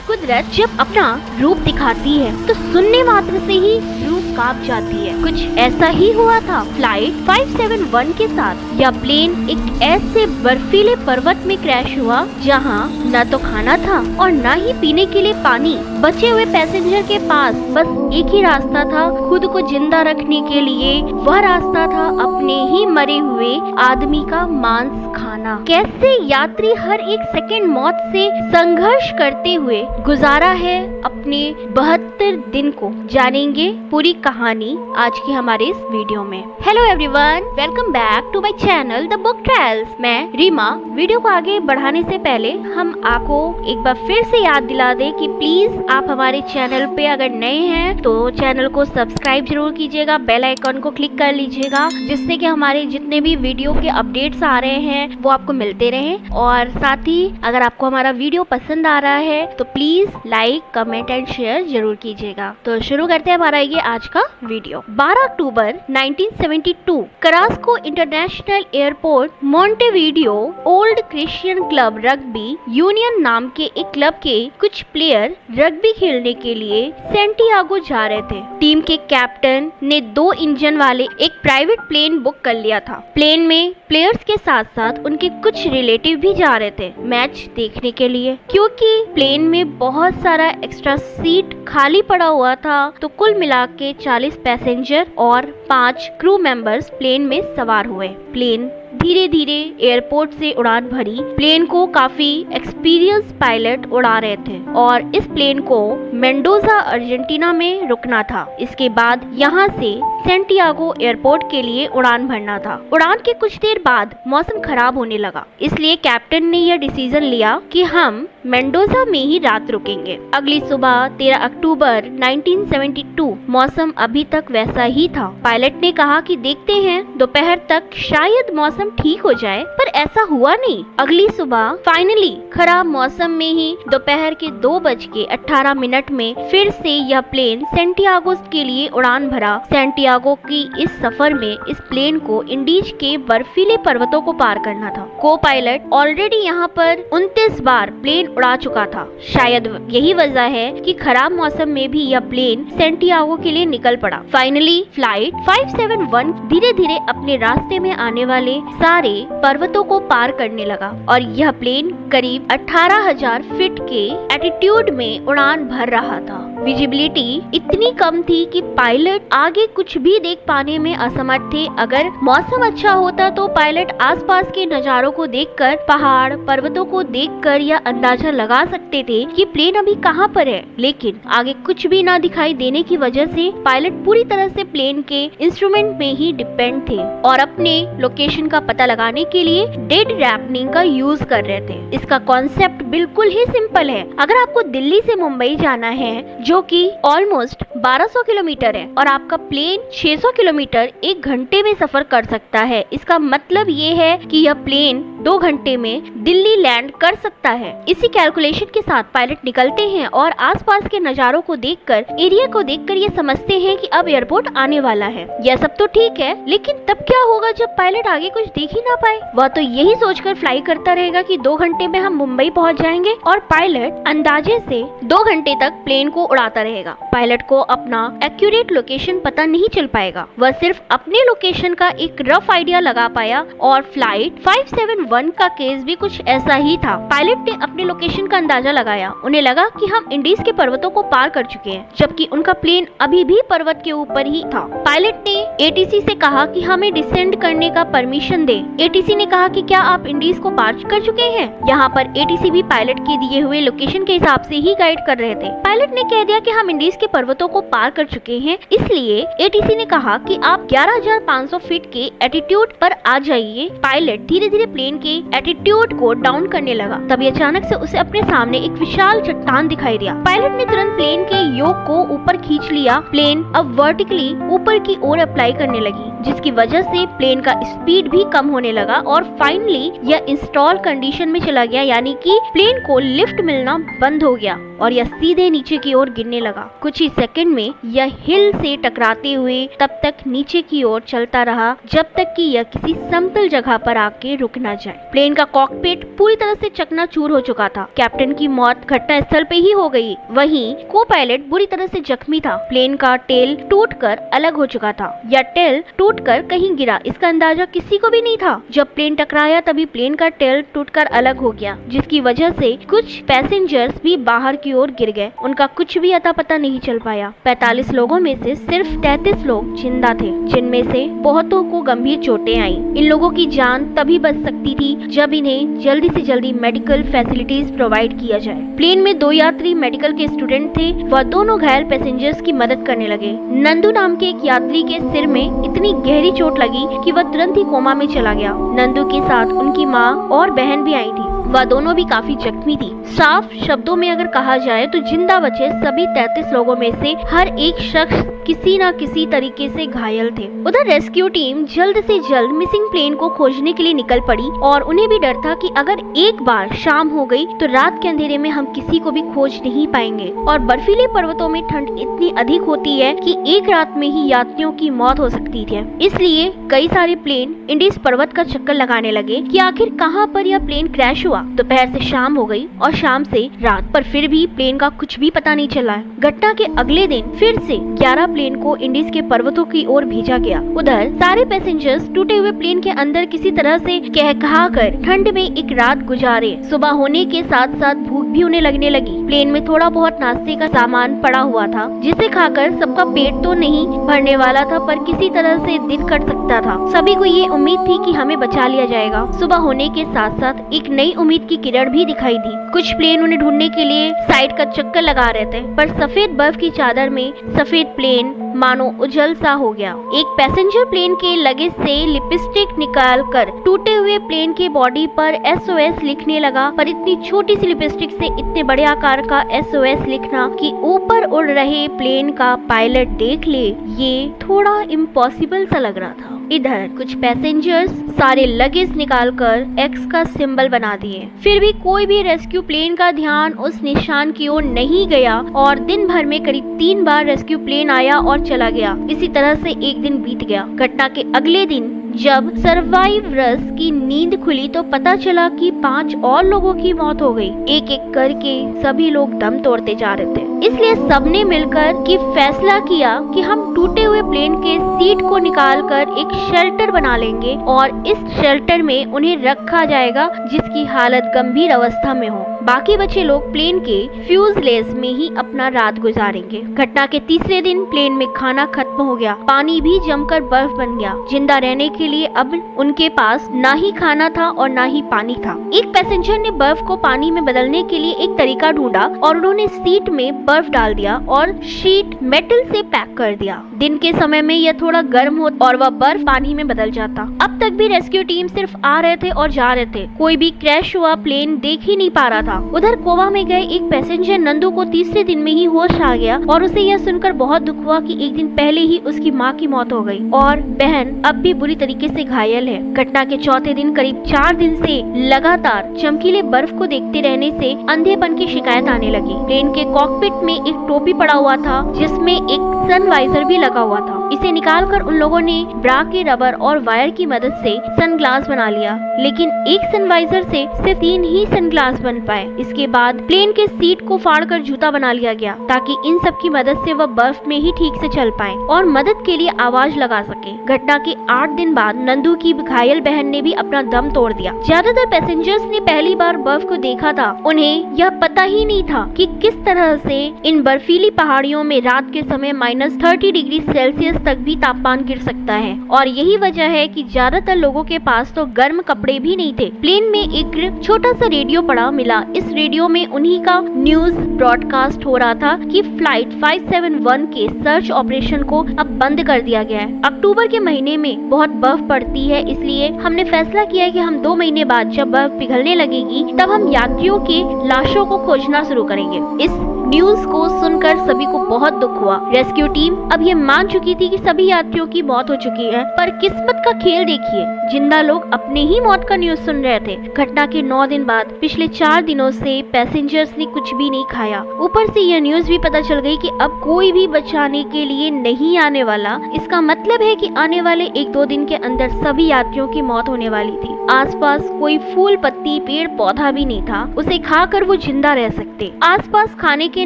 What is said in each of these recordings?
कुदरत जब अपना रूप दिखाती है तो सुनने मात्र से ही रूह कांप जाती है। कुछ ऐसा ही हुआ था फ्लाइट 571 के साथ। यह प्लेन एक ऐसे बर्फीले पर्वत में क्रैश हुआ जहां न तो खाना था और न ही पीने के लिए पानी। बचे हुए पैसेंजर के पास बस एक ही रास्ता था खुद को जिंदा रखने के लिए। वह रास्ता था अपने ही मरे हुए आदमी का मांस खाना। कैसे यात्री हर एक सेकंड मौत से संघर्ष करते हुए गुजारा है अपने 72 दिन को, जानेंगे पूरी कहानी आज की हमारे इस वीडियो में। Hello everyone, welcome back to my channel the book trials. मैं रीमा। वीडियो को आगे बढ़ाने से पहले हम आपको एक बार फिर से याद दिला दे कि प्लीज आप हमारे चैनल पे अगर नए हैं तो चैनल को सब्सक्राइब जरूर कीजिएगा, बेल आइकन को क्लिक कर लीजिएगा, जिससे कि हमारे जितने भी वीडियो के अपडेट्स आ रहे हैं वो आपको मिलते रहें। और साथ ही अगर आपको हमारा वीडियो पसंद आ रहा है तो please like, comment and share जरूर कीजिएगा। तो शुरू करते हैं हमारा ये आज का वीडियो। 12 अक्टूबर 1972 Carrasco international airport Montevideo old Christian club rugby union नाम के एक क्लब के कुछ प्लेयर रग्बी खेलने के लिए सेंटियागो जा रहे थे। टीम के कैप्टन ने 2 इंजन वाले एक प्राइवेट प्लेन बुक कर लिया था। प्लेन में प्लेयर्स के साथ साथ उनके कुछ रिलेटिव भी जा रहे थे मैच देखने के लिए। क्योंकि प्लेन में बहुत सारा एक्स्ट्रा सीट खाली पड़ा हुआ था तो कुल मिला के 40 पैसेंजर और 5 क्रू मेंबर्स प्लेन में सवार हुए। प्लेन धीरे धीरे एयरपोर्ट से उड़ान भरी। प्लेन को काफी एक्सपीरियंस पायलट उड़ा रहे थे और इस प्लेन को मेंडोजा अर्जेंटीना में रुकना था। इसके बाद यहाँ से सेंटियागो एयरपोर्ट के लिए उड़ान भरना था। उड़ान के कुछ देर बाद मौसम खराब होने लगा, इसलिए कैप्टन ने यह डिसीजन लिया कि हम मेंडोजा में ही रात रुकेंगे। अगली सुबह 13 अक्टूबर 1972 मौसम अभी तक वैसा ही था। पायलट ने कहा कि देखते हैं दोपहर तक शायद मौसम ठीक हो जाए, पर ऐसा हुआ नहीं। अगली सुबह फाइनली खराब मौसम में ही दोपहर के 2:18 में फिर से यह प्लेन सेंटियागो के लिए उड़ान भरा। सेंटियागो की इस सफर में इस प्लेन को इंडीज के बर्फीले पर्वतों को पार करना था। को पायलट ऑलरेडी यहाँ पर 29 बार प्लेन उड़ा चुका था। शायद यही वजह है कि खराब मौसम में भी यह प्लेन सेंटियागो के लिए निकल पड़ा। फाइनली फ्लाइट 571 धीरे धीरे अपने रास्ते में आने वाले सारे पर्वतों को पार करने लगा और यह प्लेन करीब 18,000 फीट के एल्टीट्यूड में उड़ान भर रहा था। विजिबिलिटी इतनी कम थी कि पायलट आगे कुछ भी देख पाने में असमर्थ थे। अगर मौसम अच्छा होता तो पायलट आसपास के नजारों को देखकर, पहाड़ पर्वतों को देखकर यह अंदाजा लगा सकते थे कि प्लेन अभी कहां पर है। लेकिन आगे कुछ भी ना दिखाई देने की वजह से पायलट पूरी तरह से प्लेन के इंस्ट्रूमेंट में ही डिपेंड थे और अपने लोकेशन का पता लगाने के लिए डेड रैपनिंग का यूज कर रहे थे। इसका कॉन्सेप्ट बिल्कुल ही सिंपल है। अगर आपको दिल्ली से मुंबई जाना है जो कि ऑलमोस्ट 1200 किलोमीटर है और आपका प्लेन 600 किलोमीटर 1 घंटे में सफर कर सकता है, इसका मतलब ये है कि यह प्लेन 2 घंटे में दिल्ली लैंड कर सकता है। इसी कैलकुलेशन के साथ पायलट निकलते हैं और आसपास के नजारों को देखकर, एरिया को देखकर ये समझते हैं कि अब एयरपोर्ट आने वाला है। यह सब तो ठीक है, लेकिन तब क्या होगा जब पायलट आगे कुछ देख ही ना पाए? वह तो यही सोचकर फ्लाई करता रहेगा कि 2 घंटे में हम मुंबई पहुंच जाएंगे और पायलट अंदाजे से 2 घंटे तक प्लेन को उड़ाता रहेगा। पायलट को अपना एक्यूरेट लोकेशन पता नहीं चल पाएगा। वह सिर्फ अपने लोकेशन का एक रफ आइडिया लगा पाया और फ्लाइट 571 का केस भी कुछ ऐसा ही था। पायलट ने अपने लोकेशन का अंदाजा लगाया। उन्हें लगा कि हम इंडीज के पर्वतों को पार कर चुके हैं, जबकि उनका प्लेन अभी भी पर्वत के ऊपर ही था। पायलट ने एटीसी से कहा कि हमें डिसेंड करने का परमिशन दे। एटीसी ने कहा कि क्या आप इंडीज को पार कर चुके हैं? यहाँ पर एटीसी भी पायलट के दिए हुए लोकेशन के हिसाब से ही गाइड कर रहे थे। पायलट ने कह दिया कि हम इंडीज के पर्वतों को पार कर चुके हैं, इसलिए एटीसी ने कहा कि आप 11,500 फीट के एल्टीट्यूड पर आ जाइए। पायलट धीरे धीरे प्लेन के एल्टीट्यूड को डाउन करने लगा। तभी अचानक से उसे अपने सामने एक विशाल चट्टान दिखाई दिया। पायलट ने तुरंत प्लेन के योक को ऊपर खींच लिया। प्लेन अब वर्टिकली ऊपर की ओर अप्लाई करने लगी, जिसकी वजह से प्लेन का स्पीड भी कम होने लगा और फाइनली यह इंस्टॉल कंडीशन में चला गया, यानी कि प्लेन को लिफ्ट मिलना बंद हो गया और यह सीधे नीचे की ओर गिरने लगा। कुछ ही सेकंड में यह हिल से टकराते हुए तब तक नीचे की ओर चलता रहा जब तक कि यह किसी समतल जगह पर आके रुक न जाए। प्लेन का कॉकपिट पूरी तरह से चकनाचूर हो चुका था। कैप्टन की मौत घटना स्थल पे ही हो गई। वहीं को पायलट बुरी तरह से जख्मी था। प्लेन का टेल टूटकर अलग हो चुका था। यह टेल टूटकर कहीं गिरा, इसका अंदाजा किसी को भी नहीं था। जब प्लेन टकराया तभी प्लेन का टेल टूटकर अलग हो गया, जिसकी वजह से कुछ पैसेंजर्स भी बाहर की ओर गिर गए। उनका कुछ भी अता पता नहीं चल पाया। 45 लोगों में से सिर्फ 33 लोग जिंदा थे, जिनमें से बहुतों को गंभीर चोटें आई। इन लोगों की जान तभी बच सकती थी जब इन्हें जल्दी से जल्दी मेडिकल फैसिलिटीज प्रोवाइड किया जाए। प्लेन में 2 यात्री मेडिकल के स्टूडेंट थे। वह दोनों घायल पैसेंजर्स की मदद करने लगे। नंदू नाम के एक यात्री के सिर में इतनी गहरी चोट लगी कि वह तुरंत ही कोमा में चला गया। नंदू के साथ उनकी माँ और बहन भी आई थी। वह दोनों भी काफी जख्मी थी। साफ शब्दों में अगर कहा जाए तो जिंदा बचे सभी 33 लोगों में से हर एक शख्स किसी न किसी तरीके से घायल थे। उधर रेस्क्यू टीम जल्द से जल्द मिसिंग प्लेन को खोजने के लिए निकल पड़ी और उन्हें भी डर था कि अगर एक बार शाम हो गई तो रात के अंधेरे में हम किसी को भी खोज नहीं पाएंगे। और बर्फीले पर्वतों में ठंड इतनी अधिक होती है कि एक रात में ही यात्रियों की मौत हो सकती थी। इसलिए कई सारे प्लेन इंडीज पर्वत का चक्कर लगाने लगे कि आखिर कहां पर यह प्लेन क्रैश हुआ। दोपहर से शाम हो गई और शाम से रात, पर फिर भी प्लेन का कुछ भी पता नहीं चला। घटना के अगले दिन फिर से 11 प्लेन को इंडीज के पर्वतों की ओर भेजा गया। उधर सारे पैसेंजर्स टूटे हुए प्लेन के अंदर किसी तरह से कह कर ठंड में एक रात गुजारे। सुबह होने के साथ साथ भूख भी उन्हें लगने लगी। प्लेन में थोड़ा बहुत नाश्ते का सामान पड़ा हुआ था, जिसे खाकर सबका पेट तो नहीं भरने वाला था, पर किसी तरह से दिन कट सकता था। सभी को ये उम्मीद थी कि हमें बचा लिया जाएगा। सुबह होने के साथ साथ एक नई उम्मीद की किरण भी दिखाई दी। कुछ प्लेन उन्हें ढूंढने के लिए साइड का चक्कर लगा रहे थे, पर सफेद बर्फ की चादर में सफेद प्लेन मानो उजल सा हो गया। एक पैसेंजर प्लेन के लगेज से लिपस्टिक निकालकर टूटे हुए प्लेन के बॉडी पर SOS लिखने लगा, पर इतनी छोटी सी लिपस्टिक से इतने बड़े आकार का SOS लिखना कि ऊपर उड़ रहे प्लेन का पायलट देख ले, ये थोड़ा इम्पॉसिबल सा लग रहा था। इधर कुछ पैसेंजर्स सारे लगेज निकालकर X का सिंबल बना दिए। फिर भी कोई भी रेस्क्यू प्लेन का ध्यान उस निशान की ओर नहीं गया और दिन भर में करीब 3 बार रेस्क्यू प्लेन आया और चला गया। इसी तरह से एक दिन बीत गया। घटना के अगले दिन जब सर्वाइवर्स की नींद खुली तो पता चला कि 5 और लोगों की मौत हो गई। एक एक करके सभी लोग दम तोड़ते जा रहे थे। इसलिए सबने मिलकर कि फैसला किया कि हम टूटे हुए प्लेन के सीट को निकालकर एक शेल्टर बना लेंगे और इस शेल्टर में उन्हें रखा जाएगा जिसकी हालत गंभीर अवस्था में हो। बाकी बचे लोग प्लेन के फ्यूजलेज में ही अपना रात गुजारेंगे। घटना के तीसरे दिन प्लेन में खाना खत्म हो गया, पानी भी जमकर बर्फ बन गया। जिंदा रहने के लिए अब उनके पास ना ही खाना था और ना ही पानी था। एक पैसेंजर ने बर्फ को पानी में बदलने के लिए एक तरीका ढूंढा और उन्होंने सीट में बर्फ डाल दिया और शीट मेटल से पैक कर दिया। दिन के समय में यह थोड़ा गर्म हो और वह बर्फ पानी में बदल जाता। अब तक भी रेस्क्यू टीम सिर्फ आ रहे थे और जा रहे थे। कोई भी क्रैश हुआ प्लेन देख ही नहीं पा रहा था। उधर गोवा में गए एक पैसेंजर नंदू को तीसरे दिन में ही होश आ गया और उसे यह सुनकर बहुत दुख हुआ कि एक दिन पहले ही उसकी माँ की मौत हो गई और बहन अब भी बुरी तरीके से घायल है। घटना के चौथे दिन करीब 4 दिन से लगातार चमकीले बर्फ को देखते रहने से अंधेपन की शिकायत आने लगी। प्लेन के कॉकपिट में एक टोपी पड़ा हुआ था जिसमें एक सनवाइजर भी लगा हुआ था। इसे निकालकर उन लोगों ने ब्रा के रबर और वायर की मदद से सनग्लास बना लिया, लेकिन एक सनवाइजर से सिर्फ 3 ही सनग्लास बन पाए। इसके बाद प्लेन के सीट को फाड़कर जूता बना लिया गया ताकि इन सब की मदद से वह बर्फ में ही ठीक से चल पाए और मदद के लिए आवाज लगा सके। घटना के 8 दिन बाद नंदू की घायल बहन ने भी अपना दम तोड़ दिया। ज्यादातर पैसेंजर्स ने पहली बार बर्फ को देखा था। उन्हें यह पता ही नहीं था कि किस तरह से इन बर्फीली पहाड़ियों में रात के समय -30 डिग्री सेल्सियस तक भी तापमान गिर सकता है और यही वजह है कि ज्यादातर लोगों के पास तो गर्म कपड़े भी नहीं थे। प्लेन में एक छोटा सा रेडियो पड़ा मिला। इस रेडियो में उन्हीं का न्यूज ब्रॉडकास्ट हो रहा था कि फ्लाइट 571 के सर्च ऑपरेशन को अब बंद कर दिया गया है। अक्टूबर के महीने में बहुत बर्फ पड़ती है, इसलिए हमने फैसला किया कि हम 2 महीने बाद जब बर्फ पिघलने लगेगी तब हम यात्रियों के लाशों को खोजना शुरू करेंगे। इस न्यूज को सुनकर सभी को बहुत दुख हुआ। रेस्क्यू टीम अब ये मान चुकी थी कि सभी यात्रियों की मौत हो चुकी है, पर किस्मत का खेल देखिए, जिंदा लोग अपने ही मौत का न्यूज सुन रहे थे। घटना के 9 दिन बाद पिछले 4 दिनों से पैसेंजर्स ने कुछ भी नहीं खाया। ऊपर से यह न्यूज भी पता चल गई कि अब कोई भी बचाने के लिए नहीं आने वाला। इसका मतलब है कि आने वाले 1-2 दिन के अंदर सभी यात्रियों की मौत होने वाली थी। आसपास कोई फूल पत्ती पेड़ पौधा भी नहीं था, उसे खाकर वो जिंदा रह सकते। आसपास खाने के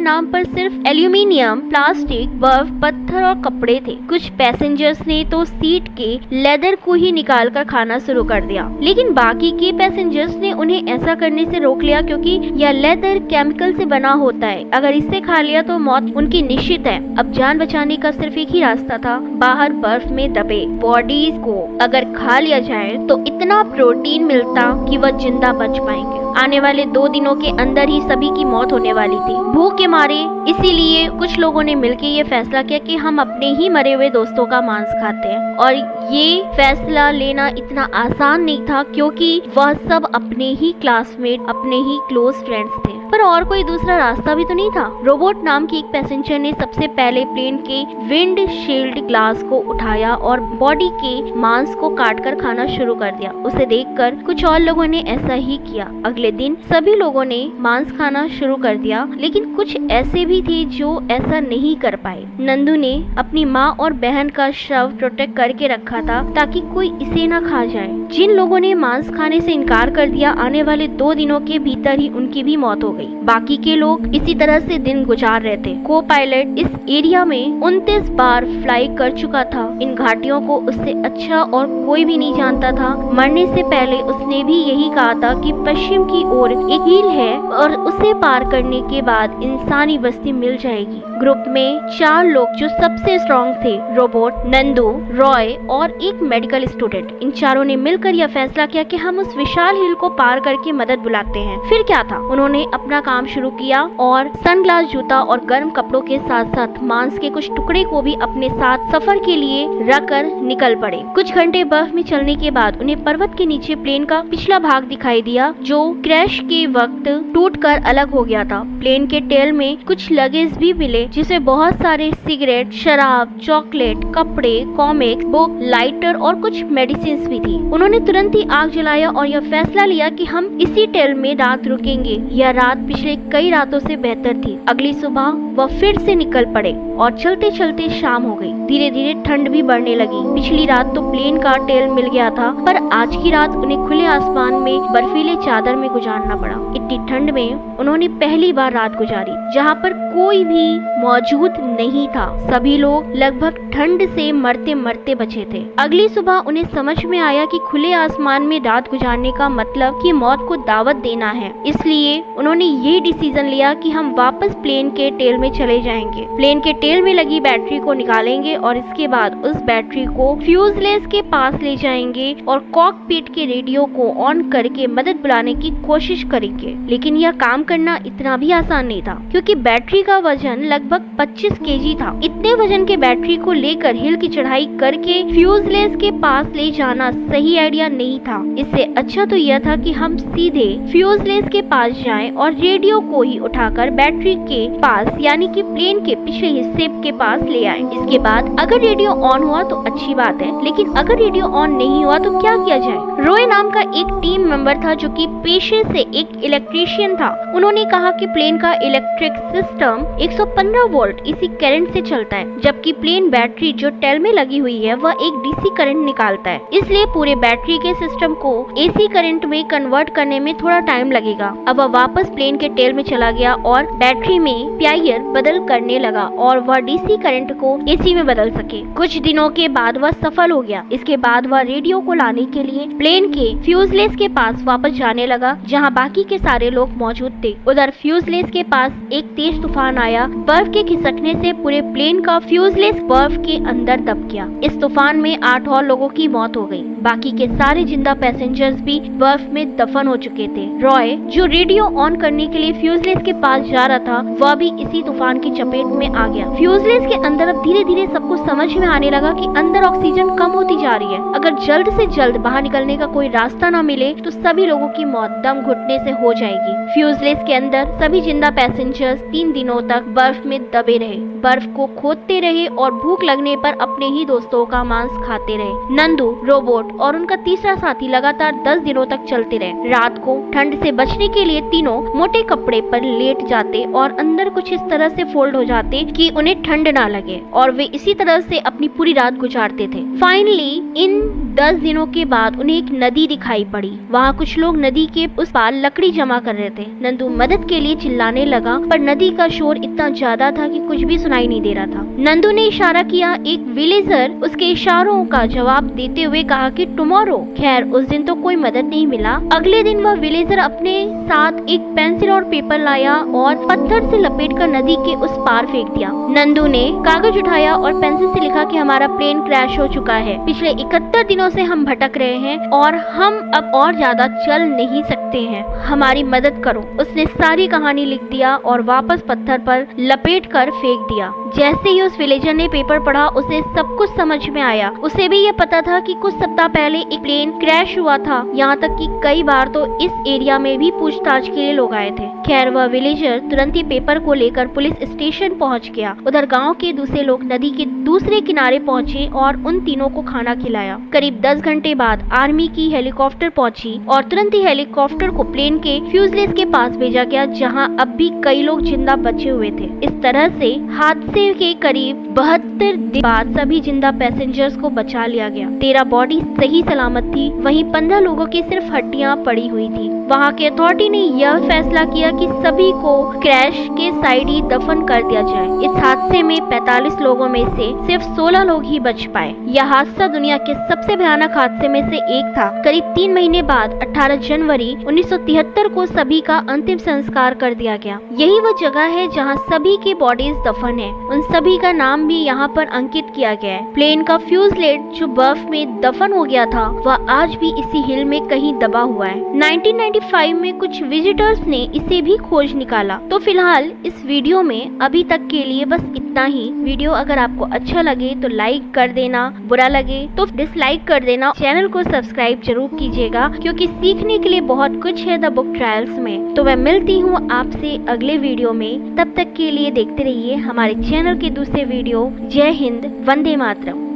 नाम पर सिर्फ एल्यूमिनियम, प्लास्टिक, बर्फ, पत्थर और कपड़े थे। कुछ पैसेंजर्स ने तो सीट के लेदर को ही निकालकर खाना शुरू कर दिया, लेकिन बाकी के पैसेंजर्स ने उन्हें ऐसा करने से रोक लिया, क्योंकि यह लेदर केमिकल से बना होता है। अगर इससे खा लिया तो मौत उनकी निश्चित है। अब जान बचाने का सिर्फ एक ही रास्ता था, बाहर बर्फ में दबे बॉडीज को अगर खा लिया जाए तो इतना प्रोटीन मिलता कि वह जिंदा बच पाएंगे। आने वाले 2 दिनों के अंदर ही सभी की मौत होने वाली थी भूख के मारे। इसीलिए कुछ लोगों ने मिलकर ये फैसला किया कि हम अपने ही मरे हुए दोस्तों का मांस खाते हैं। और ये फैसला लेना इतना आसान नहीं था, क्योंकि वह सब अपने ही क्लासमेट, अपने ही क्लोज फ्रेंड्स थे। पर और कोई दूसरा रास्ता भी तो नहीं था। रोबोट नाम की एक पैसेंजर ने सबसे पहले प्लेन के विंड शील्ड ग्लास को उठाया और बॉडी के मांस को काटकर खाना शुरू कर दिया। उसे देखकर कुछ और लोगों ने ऐसा ही किया। अगले दिन सभी लोगों ने मांस खाना शुरू कर दिया, लेकिन कुछ ऐसे भी थे जो ऐसा नहीं कर पाए। नंदू ने अपनी माँ और बहन का शव प्रोटेक्ट करके रखा था ताकि कोई इसे न खा जाए। जिन लोगों ने मांस खाने से इनकार कर दिया, आने वाले 2 दिनों के भीतर ही उनकी भी मौत हो गई। बाकी के लोग इसी तरह से दिन गुजार रहे थे। को पायलट इस एरिया में 29 बार फ्लाई कर चुका था। इन घाटियों को उससे अच्छा और कोई भी नहीं जानता था। मरने से पहले उसने भी यही कहा था कि पश्चिम की ओर एक हील है और उसे पार करने के बाद इंसानी बस्ती मिल जाएगी। ग्रुप में 4 लोग जो सबसे स्ट्रॉन्ग थे, रोबोट, नंदू, रॉय और एक मेडिकल स्टूडेंट। इन चारों ने मिलकर यह फैसला किया कि हम उस विशाल हिल को पार करके मदद बुलाते हैं। फिर क्या था, उन्होंने अपना काम शुरू किया और सनग्लास, जूता और गर्म कपड़ों के साथ साथ मांस के कुछ टुकड़े को भी अपने साथ सफर के लिए रखकर निकल पड़े। कुछ घंटे बर्फ में चलने के बाद उन्हें पर्वत के नीचे प्लेन का पिछला भाग दिखाई दिया, जो क्रैश के वक्त टूटकर अलग हो गया था। प्लेन के टेल में कुछ लगेज भी मिले, जिसमें बहुत सारे सिगरेट, शराब, चॉकलेट, कपड़े, कॉमिक्स, बुक, लाइटर और कुछ मेडिसिन भी थी। उन्होंने तुरंत ही आग जलाया और यह फैसला लिया कि हम इसी टेल में रात रुकेंगे। यह रात पिछले कई रातों से बेहतर थी। अगली सुबह वह फिर से निकल पड़े और चलते चलते शाम हो गई। धीरे धीरे ठंड भी बढ़ने लगी। पिछली रात तो प्लेन का टेल मिल गया था, पर आज की रात उन्हें खुले आसमान में बर्फीले चादर में गुजारना पड़ा। इतनी ठंड में उन्होंने पहली बार रात गुजारी जहाँ पर कोई भी मौजूद नहीं था। सभी लोग लगभग ठंड से मरते मरते बचे थे। अगली सुबह उन्हें समझ में आया कि खुले आसमान में रात गुजारने का मतलब कि मौत को दावत देना है। इसलिए उन्होंने ये डिसीजन लिया कि हम वापस प्लेन के टेल में चले जाएंगे। प्लेन के टेल में लगी बैटरी को निकालेंगे और इसके बाद उस बैटरी को फ्यूजलेस के पास ले जाएंगे और कॉकपिट के रेडियो को ऑन करके मदद बुलाने की कोशिश करेंगे। लेकिन यह काम करना इतना भी आसान नहीं था, क्योंकि बैटरी का वजन लगभग 25 केजी था। इतने वजन के बैटरी को लेकर हिल की चढ़ाई करके फ्यूजलेस के पास ले जाना सही आइडिया नहीं था। इससे अच्छा तो यह था कि हम सीधे फ्यूजलेस के पास जाएं और रेडियो को ही उठाकर बैटरी के पास, यानी कि प्लेन के पिछले हिस्से के पास ले आए। इसके बाद अगर रेडियो ऑन हुआ तो अच्छी बात है, लेकिन अगर रेडियो ऑन नहीं हुआ तो क्या किया जाए। रॉय नाम का एक टीम मेंबर था जो कि पेशे से एक इलेक्ट्रीशियन था। उन्होंने कहा कि प्लेन का इलेक्ट्रिक सिस्टम 115 वोल्ट इसी करंट से चलता है, जबकि प्लेन बैटरी जो टेल में लगी हुई है वह एक डीसी करंट निकालता है। इसलिए पूरे बैटरी के सिस्टम को एसी करंट में कन्वर्ट करने में थोड़ा टाइम लगेगा। अब वह वापस प्लेन के टेल में चला गया और बैटरी में प्यायर बदल करने लगा और वह डीसी करंट को एसी में बदल सके। कुछ दिनों के बाद वह सफल हो गया। इसके बाद वह रेडियो को लाने के लिए प्लेन के फ्यूजलेस के पास वापस जाने लगा, जहां बाकी के सारे लोग मौजूद थे। उधर फ्यूजलेस के पास एक तेज तूफान आया। बर्फ के खिसकने से पूरे प्लेन का फ्यूजलेस बर्फ के अंदर दब गया। इस तूफान में में 8 और लोगों की मौत हो गई। बाकी के सारे जिंदा पैसेंजर्स भी बर्फ में दफन हो चुके थे। रॉय, जो रेडियो ऑन करने के लिए फ्यूजलेस के पास जा रहा था, वह भी इसी तूफान की चपेट में आ गया। फ्यूजलेस के अंदर अब धीरे धीरे सबको समझ में आने लगा कि अंदर ऑक्सीजन कम होती जा रही है। अगर जल्द से जल्द बाहर निकलने का कोई रास्ता न मिले तो सभी लोगों की मौत दम घुटने से हो जाएगी। फ्यूजलेस के अंदर सभी जिंदा पैसेंजर्स 3 दिनों तक बर्फ में दबे रहे, बर्फ को खोदते रहे और भूख लगने पर अपने ही दोस्तों का मांस खाते रहे। नंदू, रोबोट और उनका तीसरा साथी लगातार 10 दिनों तक चलते रहे। रात को ठंड से बचने के लिए तीनों मोटे कपड़े पर लेट जाते और अंदर कुछ इस तरह से फोल्ड हो जाते कि उन्हें ठंड ना लगे, और वे इसी तरह से अपनी पूरी रात गुजारते थे। फाइनली इन 10 दिनों के बाद उन्हें एक नदी दिखाई पड़ी। वहाँ कुछ लोग नदी के उस पार लकड़ी जमा कर रहे थे। नंदू मदद के लिए चिल्लाने लगा, पर नदी का शोर इतना ज्यादा था कि कुछ भी सुनाई नहीं दे रहा था। नंदू ने इशारा किया। एक विलेजर उसके इशारों का जवाब देते हुए कहा कि टुमारो। खैर, उस दिन तो कोई मदद नहीं मिला। अगले दिन वह विलेजर अपने साथ एक पेंसिल और पेपर लाया और पत्थर से लपेटकर नदी के उस पार फेंक दिया। नंदू ने कागज उठाया और पेंसिल से लिखा कि हमारा प्लेन क्रैश हो चुका है। पिछले 71 दिनों से हम भटक रहे हैं और हम अब और ज्यादा चल नहीं सकते हैं, हमारी मदद करो। उसने सारी कहानी लिख दिया और वापस पत्थर पर लपेट कर फेंक दिया। जैसे ही उस विलेजर ने पेपर पढ़ा, उसे सब कुछ समझ में आया। उसे भी ये पता था कि कुछ सप्ताह पहले एक प्लेन क्रैश हुआ था। यहाँ तक कि कई बार तो इस एरिया में भी पूछताछ के लिए लोग आए थे। खैर, वह विलेजर तुरंत ही पेपर को लेकर पुलिस स्टेशन पहुँच गया। उधर गाँव के दूसरे लोग नदी के दूसरे किनारे पहुँचे और उन तीनों को खाना खिलाया। करीब 10 घंटे बाद आर्मी की हेलीकॉप्टर पहुंची और तुरंत ही हेलीकॉप्टर को प्लेन के फ्यूजलेस के पास भेजा गया, जहां अब भी कई लोग जिंदा बचे हुए थे। इस तरह से हादसे के करीब 72 दिन बाद सभी जिंदा पैसेंजर्स को बचा लिया गया। 13 बॉडी सही सलामत थी, वहीं 15 लोगों की सिर्फ हड्डियां पड़ी हुई थी। वहां के अथॉरिटी ने यह फैसला किया कि सभी को क्रैश के साइड ही दफन कर दिया जाए। इस हादसे में 45 लोगों में से सिर्फ 16 लोग ही बच पाए। यह हादसा दुनिया के सबसे भयानक हादसे में से एक था। करीब 3 महीने बाद 18 जनवरी 1973 को सभी का अंतिम संस्कार कर दिया गया। यही वो जगह है जहां सभी की बॉडीज दफन है। उन सभी का नाम भी यहाँ पर अंकित किया गया है। प्लेन का फ्यूजलेट जो बर्फ में दफन हो गया था, वह आज भी इसी हिल में कहीं दबा हुआ है। 1995 में कुछ विजिटर्स ने इसे भी खोज निकाला। तो फिलहाल इस वीडियो में अभी तक के लिए बस इतना ही। वीडियो अगर आपको अच्छा लगे तो लाइक कर देना, बुरा लगे तो डिसलाइक कर देना। चैनल को सब्सक्राइब जरूर कीजिएगा, क्योंकि सीखने के लिए बहुत कुछ है द बुक ट्रायल्स में। तो मैं मिलती हूँ आपसे अगले वीडियो में। तब तक के लिए देखते रहिए हमारे चैनल के दूसरे वीडियो। जय हिंद, वंदे मातरम।